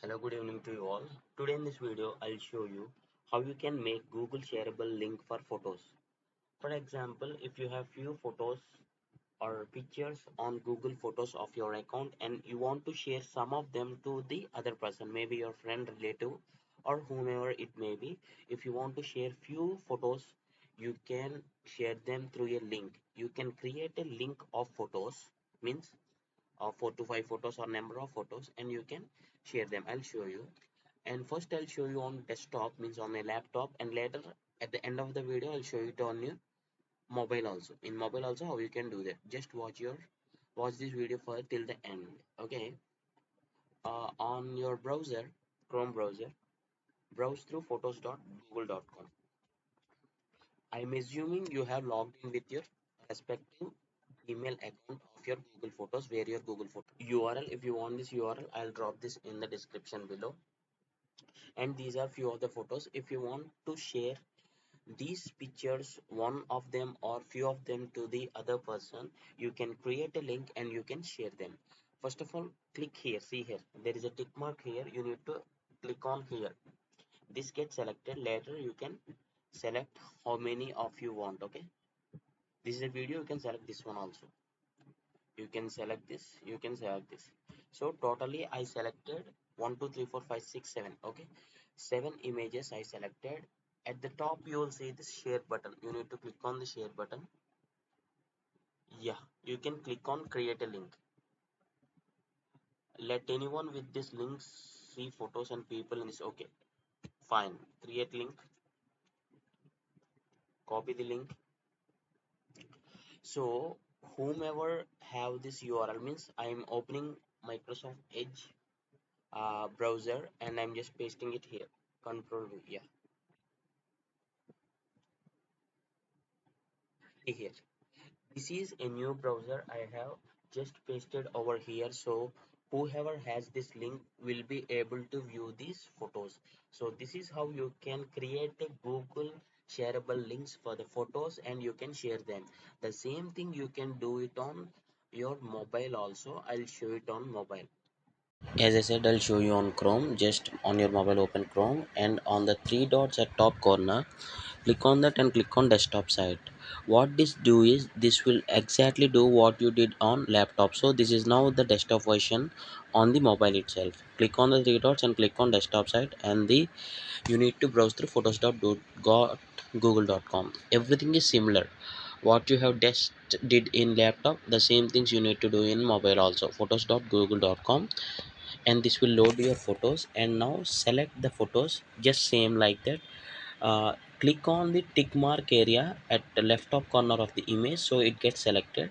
Hello, good evening to you all. Today in this video, I'll show you how you can make Google shareable link for photos. For example, if you have few photos or pictures on Google Photos of your account and you want to share some of them to the other person, maybe your friend, relative, or whomever it may be. If you want to share few photos, you can share them through a link. You can create a link of photos, means 4 to 5 photos or number of photos, and you can share them. I'll show you. And first I'll show you on desktop, means on my laptop, and later at the end of the video I'll show it on your mobile also. In mobile also how you can do that. Just watch this video for till the end. Okay. On your browser, Chrome browser, browse through photos.google.com. I'm assuming you have logged in with your respective email account of your Google Photos, where your Google Photo URL. If you want this URL, I'll drop this in the description below. And these are few of the photos. If you want to share these pictures, one of them or few of them, to the other person, you can create a link and you can share them. First of all, click here. See here, there is a tick mark here. You need to click on here. This gets selected. Later you can select how many of you want. Okay, this is a video. You can select this one also. You can select this, you can select this. So totally I selected 1 2 3 4 5 6 7. Okay, 7 images I selected. At the top you will see this share button. You need to click on the share button. Yeah, you can click on create a link. Let anyone with this link see photos and people in this. Okay, fine. Create link, copy the link. So whomever have this URL, means I am opening Microsoft Edge browser and I'm just pasting it here. Control V. Yeah, see here. This is a new browser I have just pasted over here. So whoever has this link will be able to view these photos. So this is how you can create a Google shareable links for the photos and you can share them. The same thing you can do it on your mobile also. I'll show it on mobile. As I said, I'll show you on Chrome. Just on your mobile, open Chrome, and on the three dots at top corner, click on that and click on desktop side. What this do is, this will exactly do what you did on laptop. So this is now the desktop version on the mobile itself. Click on the three dots and click on desktop side, and the you need to browse through photos.google.com. Everything is similar. What you have just did in laptop, the same things you need to do in mobile also. Photos.google.com, and this will load your photos. And now select the photos just same like that. Click on the tick mark area at the left top corner of the image, so it gets selected.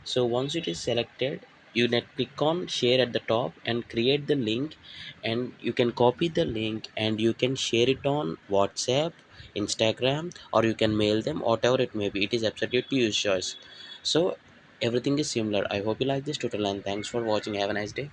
So once it is selected, you net click on share at the top and create the link, and you can copy the link and you can share it on WhatsApp, Instagram, or you can mail them, whatever it may be. It is absolutely your choice. So everything is similar. I hope you like this tutorial, and thanks for watching. Have a nice day.